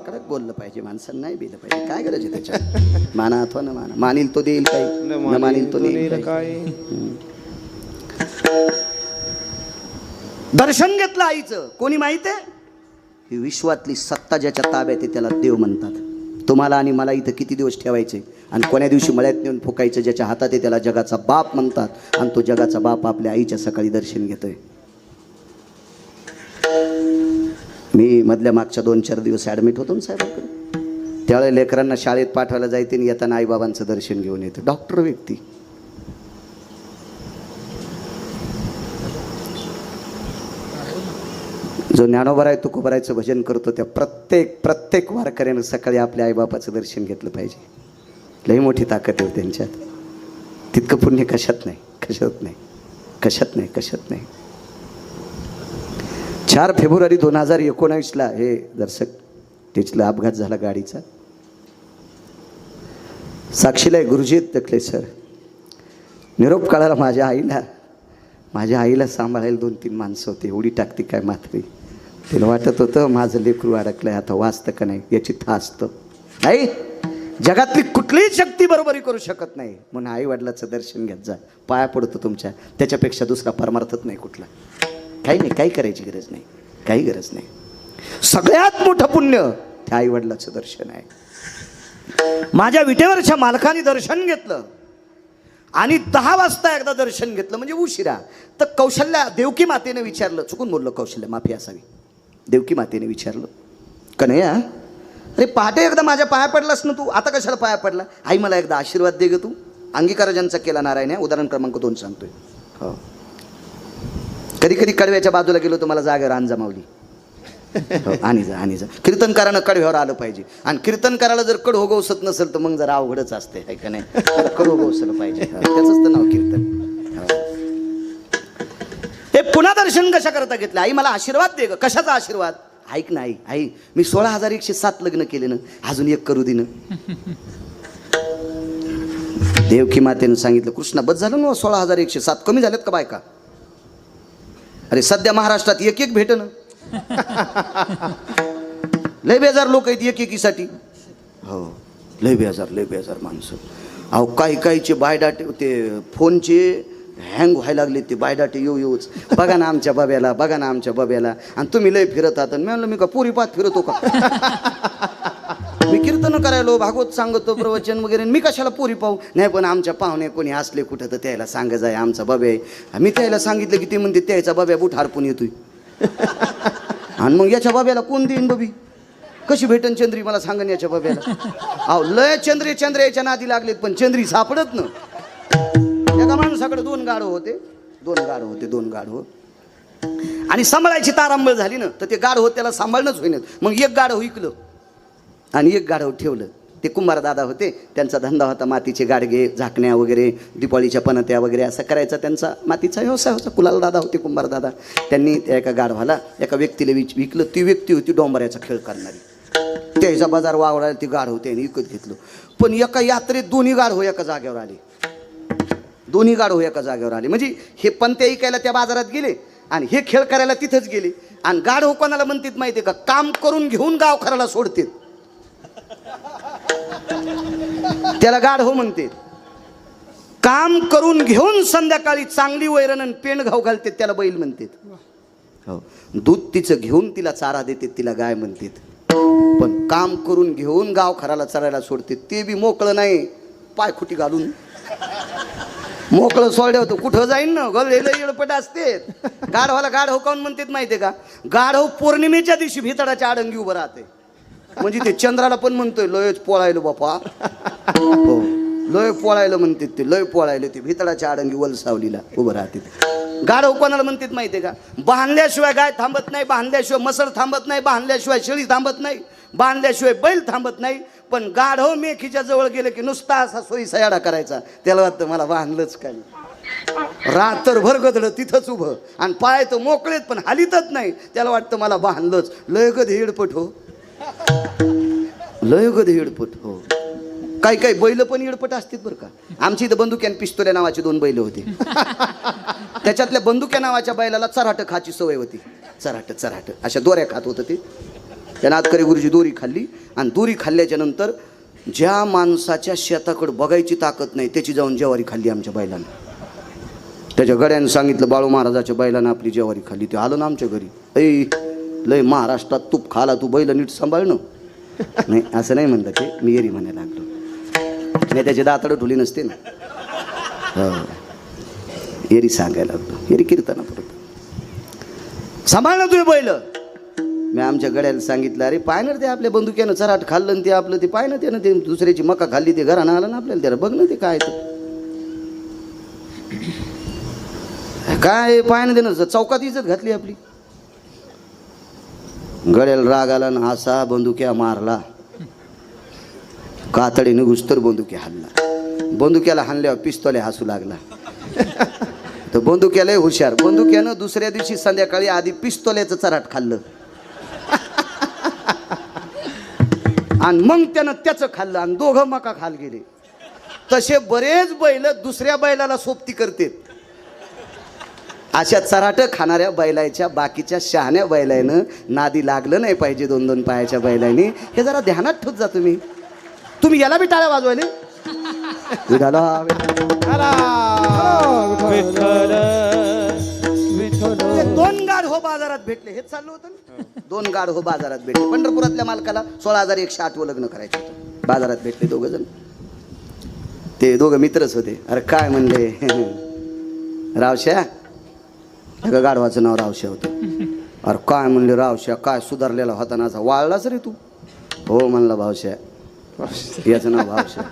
कडक बोललं पाहिजे माणसांना, नाही बिलं पाहिजे. काय गरज आहे त्याच्या? माना अथवा न माना. मानील तो देईल काही, न मानील तो देईल काही. दर्शन घेतलं आईचं. कोणी माहिती आहे? ही विश्वातली सत्ता ज्याच्या ताब्यात आहे त्याला देव म्हणतात. तुम्हाला आणि मला इथं किती दिवस ठेवायचे आणि कोण्या दिवशी मळ्यात नेऊन फुकायचं ज्याच्या हातात आहे त्याला जगाचा बाप म्हणतात. आणि तो जगाचा बाप आपल्या आईच्या सकाळी दर्शन घेतोय. मी मधल्या मागच्या 2-4 दिवस ॲडमिट होतो ना साहेबांकडे. त्यावेळेला लेकरांना शाळेत पाठवायला जायचे आणि येताना आईबाबांचं दर्शन घेऊन येते. डॉक्टर व्यक्ती. जो ज्ञानोबा आहे तुकोबारायचं भजन करतो त्या प्रत्येक वारकऱ्यानं सकाळी आपल्या आईबापाचं दर्शन घेतलं पाहिजे. लई मोठी ताकद आहे त्यांच्यात. तितकं पुण्य कशात नाही. 4 फेब्रुवारी 2019ला हे दर्शक तिथला अपघात झाला गाडीचा. साक्षीला गुरुजीत दखले सर. निरोप काढायला माझ्या आईला सांभाळायला 2-3 माणसं होते. एवढी टाकती काय म्हातारी. तिला वाटत होतं माझं लेकरू अडकलंय आता वाचतं का नाही याची थासतं. आई जगातली कुठलीही शक्ती बरोबरी करू शकत नाही. म्हणून आई वडिलाचं दर्शन घेत जा. पाया पडतो तुमच्या. त्याच्यापेक्षा दुसरा परमार्थच नाही कुठला. काही नाही. काही करायची गरज नाही. काही गरज नाही. सगळ्यात मोठं पुण्य त्या आई वडिलाचं दर्शन आहे. माझ्या विटेवरच्या मालकाने दर्शन घेतलं आणि 10 वाजता एकदा दर्शन घेतलं म्हणजे उशिरा. तर कौशल्या देवकी मातेने विचारलं. चुकून बोललो कौशल्या, माफी असावी. देवकी मातेने विचारलं कन्हैया अरे पहाटे एकदा माझ्या पाया पडलास ना तू, आता कशाला पाया पडला? आई मला एकदा आशीर्वाद दे ग तू. अंगीकार ज्यांचा केला नारायण आहे. उदाहरण क्रमांक 2 सांगतोय. हो कधी कधी कडव्याच्या बाजूला गेलो तर मला जागेवर आण जमावली. हो आणि जा कीर्तनकारानं कडव्यावर आलं पाहिजे. आणि कीर्तनकाराला जर कड होगवसत नसेल तर मग जरा अवघडच असते आहे का नाही. कड होगवसलं पाहिजे. त्याचंच तर नाव कीर्तन. हे पुन्हा दर्शन कशा करता घेतलं? आई मला आशीर्वाद दे ग. कशाचा आशीर्वाद? ऐक ना आई मी 16,107 लग्न केले ना, अजून एक करू दे ना. देवकी मातेनं सांगितलं कृष्णा बस झालं ना 16,107. कमी झालेत का बायका? अरे सध्या महाराष्ट्रात एक भेटन. लय बेजार लोक आहेत एकेकीसाठी. हो लय बेजार माणसं. अहो काहीचे बायडाटे ते फोनचे हँग व्हायला लागले. ते बायडाटे येऊच बघा ना आमच्या बब्याला. आणि तुम्ही लय फिरत आहात. मी म्हणलं मी का पुरी पात फिरतो का? मी कीर्तन करायलो, भागवत सांगतो, प्रवचन वगैरे. मी कशाला पुरी पाहू? नाही पण आमच्या पाहुणे कोणी असले कुठं तर त्याला सांगा जाय आमचा बब्या आहे. मी त्याला सांगितलं की ते म्हणते त्याचा बब्या बुट हारपून येतोय. आणि मग याच्या बाब्याला कोण देईन बबी? कशी भेटन चंद्री मला सांगन याच्या बाब्याला? अहो लय चंद्रेच्या नादी लागलेत पण चंद्री सापडत ना. एका माणसाकडे 2 गाढव होते. आणि सांभाळायची तारांबळ झाली ना तर ते गाढव त्याला सांभाळणंच होईन. मग एक गाढव विकलं आणि एक गाढव ठेवलं. ते कुंभार दादा होते. त्यांचा धंदा होता मातीचे गाडगे, झाकण्या वगैरे, दिपाळीच्या पणत्या वगैरे असं करायचा त्यांचा मातीचा व्यवसाय होता. कुलाल दादा होते कुंभार दादा. त्यांनी त्या एका गाढवाला एका व्यक्तीला विकलं. ती व्यक्ती होती डोंबऱ्याचा खेळ करणारी. त्याचा बाजार वावडायला ती गाढव त्याने विकत घेतलं. पण एका यात्रेत दोन्ही गाढव एका जागेवर आले. म्हणजे हे पंत्या ऐकायला त्या बाजारात गेले आणि हे खेळ करायला तिथंच गेले. आणि गाढव कोणाला म्हणतात माहिती आहे का? काम करून घेऊन गाव खराला सोडते त्याला गाढव म्हणते. काम करून घेऊन संध्याकाळी चांगली वैरण आणि पेंड घाव घालते त्याला बैल म्हणते. हो दूध तिचं घेऊन तिला चारा देते तिला गाय म्हणते. पण काम करून घेऊन गाव खराला चरायला सोडते ते बी मोकळं नाही. पायखुटी घालून मोकळं सोडलं होतं कुठं जाईन ना. गलेलं येळपट असते. गाढवाला गाढव काऊन म्हणतात माहितीये का? गाढव पौर्णिमेच्या दिवशी भितडाच्या आडंगी उभं राहते. म्हणजे ते चंद्राला पण म्हणतोय लयच पोळायलो बापा. हो लय पोळायला म्हणतात ते. लय पोळायलं ते भितडाच्या आडंगी वलसावलीला उभं राहते. गाढव कोणाला म्हणतात माहितीये का? बांधल्याशिवाय गाय थांबत नाही, बांधल्याशिवाय मसळ थांबत नाही, बांधल्याशिवाय शेळी थांबत नाही, बांधल्याशिवाय बैल थांबत नाही. पण गाढव मेखीच्या जवळ गेले की नुसता असा सोयीचा याडा करायचा. त्याला वाटतं मला बांधलंच काय. रात्रभर गदळ तिथंच उभं आणि पाय तर मोकळेत पण हालीतच नाही. त्याला वाटतं मला बांधलंच. लय गधे हेडपट हो. हो काही बैल पण येडपट असतात बरं का. आमची इथं बंदुक्या आणि पिस्तोल्या नावाचे 2 बैल होते. त्याच्यातल्या बंदुक्या नावाच्या बैलाला चराट खाची सवय होती. चराट अशा दोऱ्या खात होतं ते. त्यानं आतकरी गुरुजी दोरी खाल्ली आणि दोरी खाल्ल्याच्या नंतर ज्या माणसाच्या शेताकडे बघायची ताकद नाही त्याची जाऊन ज्वारी खाल्ली आमच्या बैलानं. त्याच्या गड्यानं सांगितलं बाळू महाराजाच्या बैलानं आपली जेवारी खाली. ते आलं ना आमच्या घरी. ऐ लय महाराष्ट्रात तूप खाला तू, बैल नीट सांभाळणं. नाही असं नाही म्हणलं ते, मी एरी म्हणायला लागलो. नाही त्याचे दातडं ठुली नसते ना. हो एरी सांगायला लागलो. एरी कीर्तना परत सांभाळणं तुझे बैल. मी आमच्या गड्याला सांगितलं अरे पाय ना ते आपल्या बंदुक्यानं चराट खाल्लं आणि ते आपलं ते पाय ना त्यानं ते दुसऱ्याची मका खाल्ली ते घरानं आलं ना आपल्याला. त्याला बघ ना ते काय काय पाय ना त्यानं चौकात इज्जत घातली आपली. गड्याला राग आला ना असा बंदुक्या मारला. कातडीने घुसतर बंदुक्या हाणला. बंदुक्याला हाणल्यावर पिस्तोले हसू लागला. तर बंदुक्यालाही हुशार. बंदुक्यानं दुसऱ्या दिवशी संध्याकाळी आधी पिस्तोल्याचं चराट खाल्लं आणि मग त्यानं त्याचं खाल्लं आणि दोघं मका खाल गेले. तसे बरेच बैल दुसऱ्या बैलाला सोबती करते. अशा चराट खाणाऱ्या बैलाच्या बाकीच्या शहाण्या बैलानं नादी लागलं नाही पाहिजे. 2-2 पायाच्या बैलाने हे जरा ध्यानात ठेवत जा तुम्ही. तुम्ही याला बी टाळ्या वाजवायले. दोन गाढ हो बाजारात भेटले. हेच चाललं होतं ना. 2 गाढ हो बाजारात भेटले. पंढरपुरातल्या मालकाला 16,108 लग्न करायचं होतं. बाजारात भेटले 2 जण. ते 2 मित्रच होते. अरे काय म्हणले रावश्या. गाढवाचं नाव रावश्या होतं. अरे काय म्हणले रावश्या काय सुधारलेला होता ना. वाळलाच रे तू. हो म्हणला भावश्या. याचं नाव भावश्या.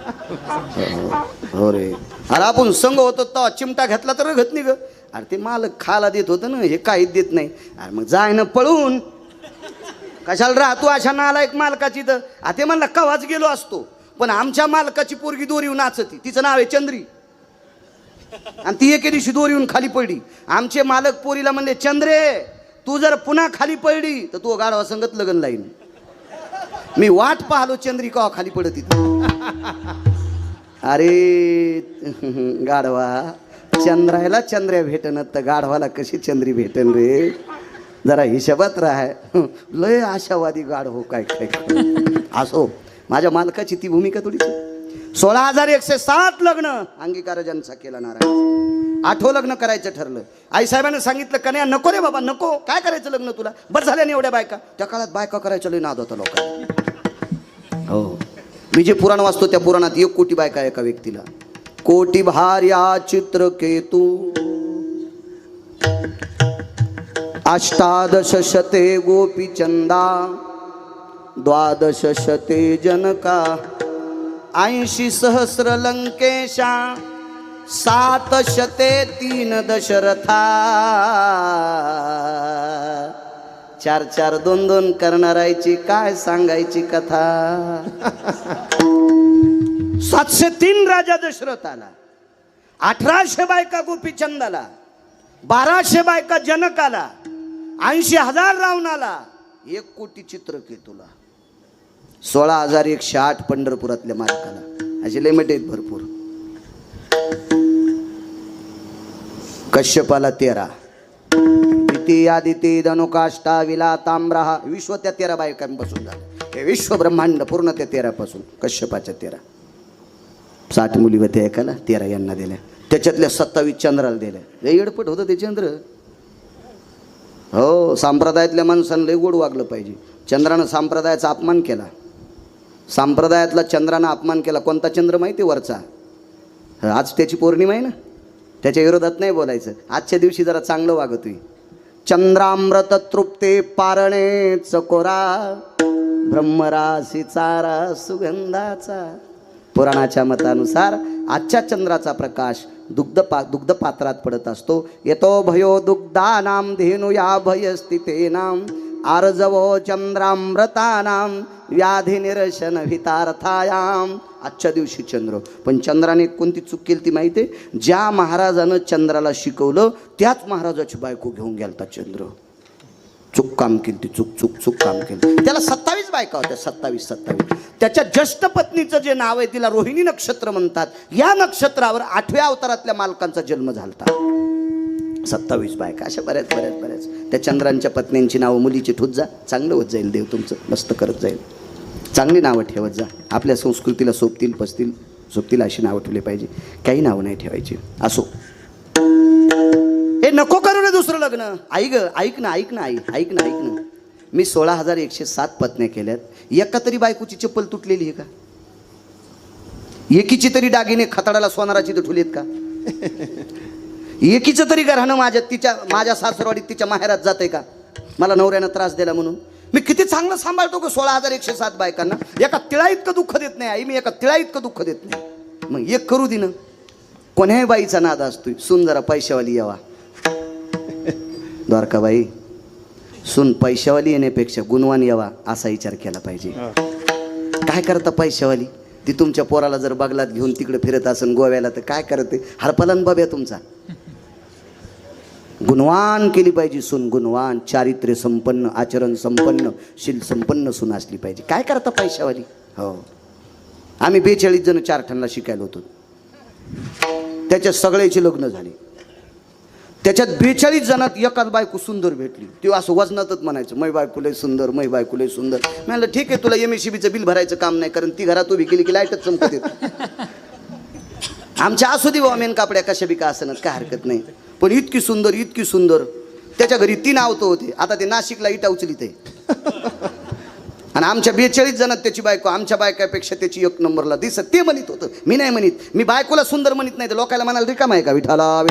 हो रे. अरे आपण संघ होतो तो चिमटा घेतला तर घेत नाही ग. अरे ते मालक खायला देत होतं ना, हे काहीच देत नाही. अरे मग जाय ना पळून. कशाला राहतो अशा नालायक मालकाची. तर ते म्हणला कवाच गेलो असतो पण आमच्या मालकाची पोरगी दोरीवर नाचती. तिचं नाव आहे चंद्री आणि ती एके दिवशी दोरीवरून खाली पडली. आमचे मालक पोरीला म्हणले चंद्रे तू जर पुन्हा खाली पडली तर तू गाढवा संगत लग्न लाईन. मी वाट पाहलो चंद्री कवा खाली पडत तिथं. अरे गाढवा चंद्रायला चंद्र्या भेटन तर गाढवाला कशी चंद्री भेटन रे. जरा हिशोबात राह. लय आशावादी गाढव काय काय असो. माझ्या मालकाची ती भूमिका थोडीशी. 16,107 लग्न अंगीकार ज्यांचा केला नारायण. 8वं लग्न करायचं ठरलं. आईसाहेबांनी सांगितलं कन्या नको रे बाबा नको. काय करायचं लग्न तुला. बस झाल्या नाही एवढ्या बायका. त्या काळात बायका करायचं लय नाद होता लोकांना. हो मी जे पुराण वाचतो त्या पुराणात 1 कोटी बायका एका व्यक्तीला. कोटी भार्या चित्रकेतू 18 शते गोपी चंदा 12 शते जनका 80 सहस्र लंकेशा 7 शते 3 दशरथा 4-4 2-2 करणारायची काय सांगायची कथा. 703 राजा दशरथाला 1800 बायका गोपीचंदाला 1200 बायका जनकाला 80,000 रावणाला 1 कोटी चित्रकेतूला 16,108 पंढरपुरातल्या मालकाला. असे लिमिट आहेत भरपूर. कश्यपाला 13 इति आदिती धनुकाष्टा विला ताम्रहा विश्व त्या 13 बायकांपासून झालं. हे विश्व ब्रह्मांड पूर्ण त्या 13 पासून. कश्यपाच्या 13 60 मुली होत्या एकाला 13 यांना दिल्या. त्याच्यातल्या 27 चंद्राला दिल्या. लय एडपट होतं ते चंद्र. हो संप्रदायातल्या माणसानं लय गोड वागलं पाहिजे. चंद्रानं संप्रदायाचा अपमान केला. संप्रदायातला चंद्रानं अपमान केला. कोणता चंद्र माहिती वरचा. आज त्याची पौर्णिमा आहे ना. त्याच्या विरोधात नाही बोलायचं. आजच्या दिवशी जरा चांगलं वागतोय. चंद्रामृत तृप्ते पारणे चकोरा ब्रह्मराशी चारा सुगंधाचा. पुराणाच्या मतानुसार आजच्या चंद्राचा प्रकाश दुग्ध पात्रात पडत असतो. येतो भयो दुग्धानाम धेनु या भयस्थितेनाम आर्जवो चंद्रामृतानाम व्याधी निरशन हितार्थायाम. आजच्या दिवशी चंद्र. पण चंद्राने कोणती चूक केली ती माहिती आहे. ज्या महाराजानं चंद्राला शिकवलं त्याच महाराजाची बायको घेऊन गेलता चंद्र. चूक काम केली ती. चूक काम केलं. त्याला 27 बायका होत्या. 27. त्याच्या ज्येष्ठ पत्नीचं जे नाव आहे तिला रोहिणी नक्षत्र म्हणतात. या नक्षत्रावर 8व्या अवतारातल्या मालकांचा जन्म झालता. 27 बायका. अशा बऱ्याच त्या चंद्रांच्या पत्न्यांची नावं मुलीची ठेवत जा. चांगलं होत जाईल. देव तुमचं मस्त करत जाईल. चांगली नावं ठेवत जा. आपल्या संस्कृतीला सोबतील अशी नावं ठेवली पाहिजे. काही नावं नाही ठेवायची. असो दुसरं लग्न. ऐक ना ऐक ना. मी 16,107 पत्न्या केल्यात. एका तरी बायकोची चप्पल तुटलेली आहे का? एकीची तरी दागिने खताडाला सोनाराची ठुलीत का? एकीचं तरी घराणं माझ्या सासरवाडीत तिच्या माहेरात जाते का? मला नवऱ्यानं त्रास दिला म्हणून. मी किती चांगलं सांभाळतो का 16,107 बायकांना. एका तिळा इतकं दुःख देत नाही आई, मी एका तिळा इतकं दुःख देत नाही. मग एक करू दे ना. कोण्याही बाईचा नाद असतोय, सून जरा पैशावाली यावा. द्वारकाबाई, सून पैशावाली येण्यापेक्षा गुणवान यावा असा विचार केला पाहिजे. काय करता पैशावाली? ती तुमच्या पोराला जर बगलात घेऊन तिकडे फिरत असेल गोव्याला तर काय करते? हरपलन बाब्या तुमचा. गुणवान केली पाहिजे सून, गुणवान, चारित्र्य संपन्न, आचरण संपन्न, शील संपन्न सून असली पाहिजे. काय करता पैशावाली? हो, आम्ही 42 जण 4 ठणला शिकायला होतो. त्याच्यात सगळ्याची लग्न झाली. त्याच्यात 42 जणात एकाच बायको सुंदर भेटली. ती असं वजनातच म्हणायचं, मै बायको लय सुंदर, मै बायको लय सुंदर. मी म्हणलं ठीक आहे, तुला MSCBचं बिल भरायचं काम नाही, कारण ती घरात उभी केली की लाईटच चमकत येत. आमच्या असू दे बाबा मेन कापड्या कशा बी का असं काय हरकत नाही, पण इतकी सुंदर. त्याच्या घरी 3 आवतो होते. आता ते नाशिकला इटा उचलीत आहे. आणि आमच्या 42 जणात त्याची बायको आमच्या बायकापेक्षा त्याची 1 नंबरला दिसत. ते म्हणत होतं, मी नाही म्हणत. मी बायकोला सुंदर म्हणत नाही तर लोकांना म्हणाल रिकाम आहे का? विठाला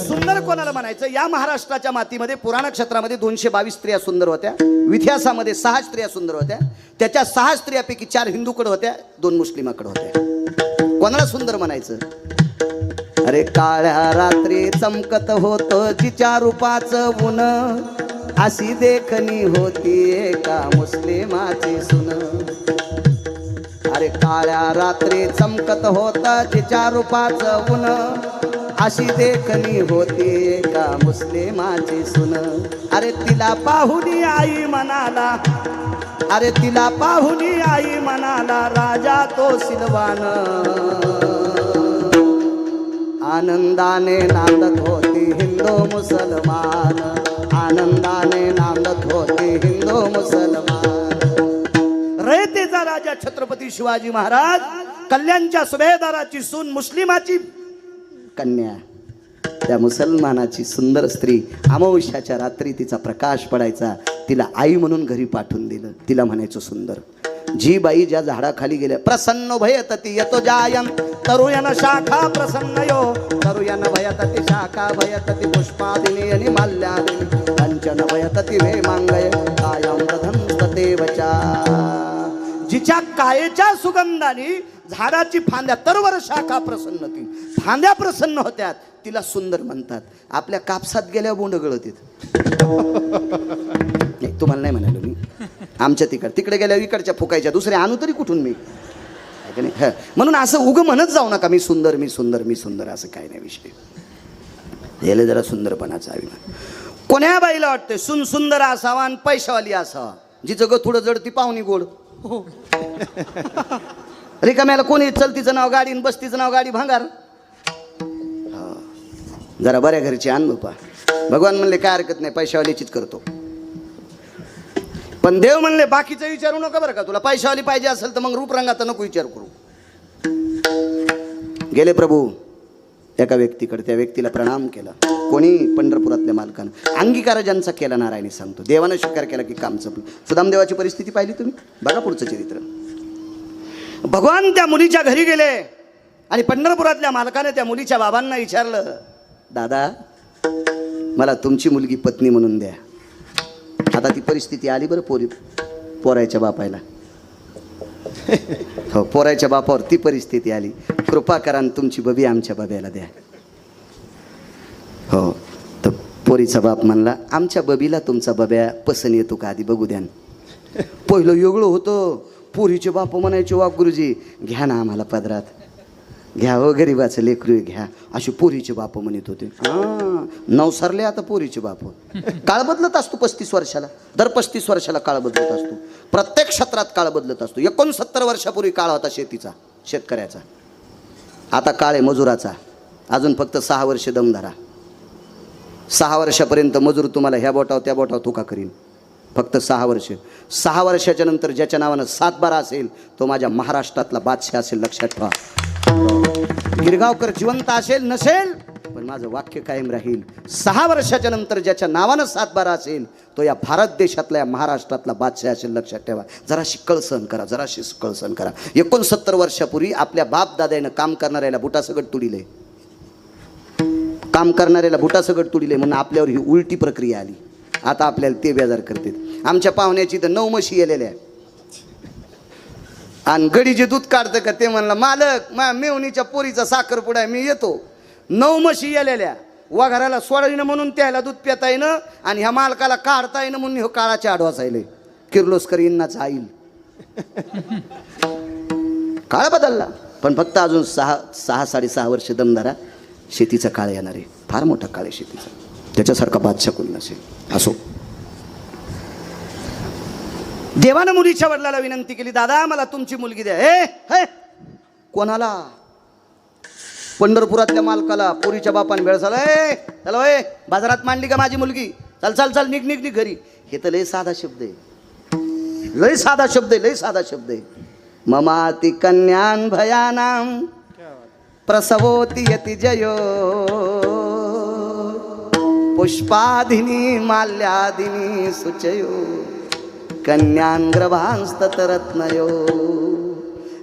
सुंदर कोणाला म्हणायचं? या महाराष्ट्राच्या मातीमध्ये पुराण क्षेत्रामध्ये 222 स्त्रिया सुंदर होत्या. इतिहासामध्ये 6 स्त्रिया सुंदर होत्या. त्याच्या 6 स्त्रियापैकी 4 हिंदूकडे होत्या, 2 मुस्लिमाकडे होत्या. कोणाला सुंदर म्हणायचं? अरे काळ्या रात्री चमकत होत जिच्या रूपाचं ऊन, अशी देखणी होती एका मुस्लिमाची सुन. अरे काळ्या रात्री चमकत होत जिच्या रूपाचं ऊन, अशी देखणी होती एका मुस्लिमाची सुन. अरे तिला पाहुनी आई म्हणाला, अरे तिला पाहुनी आई म्हणाला राजा तो सिलवान. आनंदाने नांदत होती हिंदू मुसलमान, आनंदाने नांदत होती हिंदू मुसलमान. रयतेचा राजा छत्रपती शिवाजी महाराज, कल्याणच्या सुभेदाराची सून मुस्लिमाची कन्या, त्या मुसलमानाची सुंदर स्त्री. अमावस्याच्या रात्री तिचा प्रकाश पडायचा, तिला आई म्हणून घरी पाठवून दिलं. तिला म्हणायचं सुंदर. जी बाई ज्या झाडाखाली गेल्या, प्रसन्न भयतती यतो जायं तरुयन शाखा प्रसन्न यो, तरुयन भयतती शाखा भयतती पुष्पादिनी आणि माल्यादिनी, कंचन भयतती वे मांगय कायं दधंस्तते वचा. जिच्या कायेच्या सुगंधाने झाडाची फांद्या तरवर शाखा प्रसन्न, ती फांद्या प्रसन्न होत्यात, तिला सुंदर म्हणतात. आपल्या कापसात गेल्या बोंड गळत येत. तुम्हाला नाही म्हणालो मी, आमच्या तिकडे गेल्या इकडच्या फुकायच्या दुसरे आणू तरी कुठून मी? म्हणून असं उगं म्हणत जाऊ नका मी सुंदर मी सुंदर मी सुंदर, असं काही नाही विषय. याला जरा सुंदरपणाचा अभिमान. कोण्या बाईला वाटते सून सुंदर असावा आणि पैशावाली असावा? जिचं ग थोडं जड ती पाहुणी गोड. रिकाम्याला कोणी चलतीचं नाव गाडी, बस्तीचं नाव गाडी, भांगार. जरा बऱ्या घरची आण बापा. भगवान म्हणले काय हरकत नाही, पैशावालीचीच करतो. पण देव म्हणले बाकीचं विचारू नका बरं का, तुला पैशावाली पाहिजे असेल तर मग रूपरंगाचा नको विचार करू. गेले प्रभू एका व्यक्तीकडे, त्या व्यक्तीला प्रणाम केला. कोणी? पंढरपुरातल्या मालकानं. अंगीकार ज्यांचा केला नारायणी सांगतो, देवानं स्वीकार केला की काम संपलं. सुदामदेवाची परिस्थिती पाहिली तुम्ही? बघा पुढचं चरित्र. भगवान त्या मुलीच्या घरी गेले आणि पंढरपुरातल्या मालकाने त्या मुलीच्या बाबांना विचारलं, दादा मला तुमची मुलगी पत्नी म्हणून द्या. आता ती परिस्थिती आली बरं पोरायच्या बापायला. हो, पोरायच्या बापावर ती परिस्थिती आली. कृपा करा तुमची बबी आमच्या बब्याला द्या. हो, तर पोरीचा बाप म्हणला आमच्या बबीला तुमचा बब्या पसंत येतो का आधी बघू द्या. पहिलं वेगळं होतं. पोरीचे बाप म्हणायचे वा गुरुजी घ्या ना आम्हाला पदरात, घ्या हो गरीबाचं लेकरू घ्या, असे पोरीचे बाप म्हणत होते. नवसरले आता पोरीचे बाप. काळ बदलत असतो 35 वर्षाला, दर 35 वर्षाला काळ बदलत असतो. प्रत्येक क्षेत्रात काळ बदलत असतो. 69 वर्षापूर्वी काळ होता शेतीचा, शेतकऱ्याचा. आता काळ आहे मजुराचा. अजून फक्त 6 वर्ष दम धरा. 6 वर्षापर्यंत मजूर तुम्हाला ह्या बोटाव त्या बोटाव तुका करीन. फक्त 6 वर्ष. 6 वर्षाच्या नंतर ज्याच्या नावानं 7-12 असेल तो माझ्या महाराष्ट्रातला बादशाह असेल, लक्षात ठेवा. गिरगावकर जिवंत असेल नसेल, पण माझं वाक्य कायम राहील. 6 वर्षाच्या नंतर ज्याच्या नावानं 7/12 असेल तो या भारत देशातला, या महाराष्ट्रातला बादशाह असेल. लक्षात ठेवा. जराशी कळ सहन करा, जराशी कळ सहन करा. 69 वर्षापूर्वी आपल्या बाप दादानं काम करणाऱ्याला बुटासगट तुडिले, काम करणाऱ्याला बुटासगट तुडिले म्हणून आपल्यावर ही उलटी प्रक्रिया आली. आता आपल्याला ते बेजार करते. आमच्या पाहुण्याची तर 9 म्हशी येलेल्या आहे आणि गडी जे दूध काढतं का ते म्हणलं, मालक मेवणीच्या पोरीचा साखरपुडा आहे, मी येतो. 9 म्हशी येलेल्या, वाघराला सोडायनं म्हणून त्याला दूध पिता येणं आणि ह्या मालकाला काढता येणं म्हणून ह्यो काळाच्या आडवाचायले. किर्लोस्कर इंनाचा आईल. काळ बदलला, पण फक्त अजून 6-6.5 वर्ष दमदारा. शेतीचा काळ येणार आहे, फार मोठा काळ आहे शेतीचा, त्याच्यासारखा बादशाह कोणी नसेल. असो, देवानं मुलीच्या वडिलाला विनंती केली, दादा मला तुमची मुलगी द्या. हे कोणाला? पंढरपुरातल्या मालकाला. पोरीच्या बापाने वेळ झाला, चला बाजारात मांडली का माझी मुलगी, चल चल चल निघ निघ निघ घरी. हे तर लय साधा शब्द आहे, लय साधा शब्द आहे, लय साधा शब्द आहे. ममाति कन्यान भयानाम प्रसवोति यति जयो पुष्पाधिनी माल्यादिनी सुचयो कन्यांग्रभांस्तरत्नयो.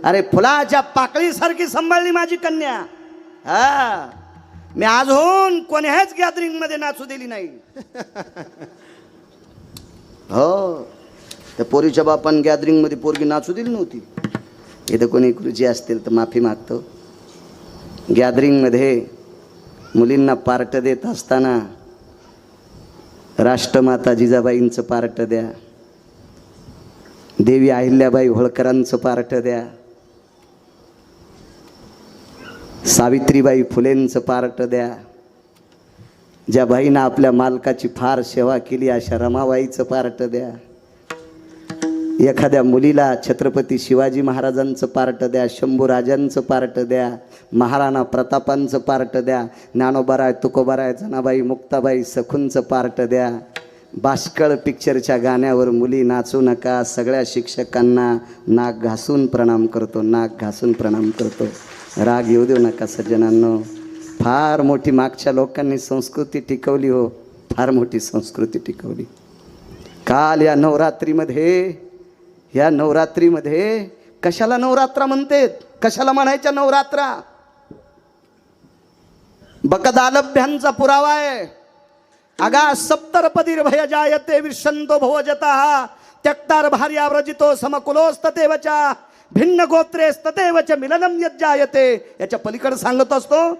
अरे फुलाच्या पाकळीसारखी सांभाळली माझी कन्या. हा, मी अजून कोण्याच गॅदरिंग मध्ये नाचू दिली नाही. हो, त्या पोरीच्या बापान गॅदरिंग मध्ये पोरगी नाचू दिली नव्हती. इथं कोणी गुरुजी असतील तर माफी मागतो. गॅदरिंग मध्ये मुलींना पार्ट देत असताना राष्ट्रमाता जिजाबाईंचं पार्ट द्या, देवी अहिल्याबाई होळकरांचं पार्ट द्या, सावित्रीबाई फुलेंचं पार्ट द्या. ज्या बाईनं आपल्या मालकाची फार सेवा केली अशा रमाबाईचं पार्ट द्या. एखाद्या मुलीला छत्रपती शिवाजी महाराजांचं पार्ट द्या, शंभूराजांचं पार्ट द्या, महाराणा प्रतापांचं पार्ट द्या, ज्ञानोबाराय तुकोबाराय जनाबाई मुक्ताबाई सखूंचं पार्ट द्या. बाष्कळ पिक्चरच्या गाण्यावर मुली नाचू नका. सगळ्या शिक्षकांना नाक घासून प्रणाम करतो, नाक घासून प्रणाम करतो. राग येऊ देऊ नका सज्जनांनो. फार मोठी मागच्या लोकांनी संस्कृती टिकवली हो, फार मोठी संस्कृती टिकवली. काल या नवरात्रीमध्ये कशाला नवरात्रा म्हणतेत, कशाला म्हणायच्या नवरात्रा? बकदालभ्यांचा पुरावा आहे. अगा सप्तरपदीर भय जायते विशंतो भवजतः त्यक्तार भार्याव्रजितो समकुलोस्ततेवचा भिन्न गोत्रेस्ततेवच मिलनम यज्जायते. याच्या पलीकडे सांगत असतो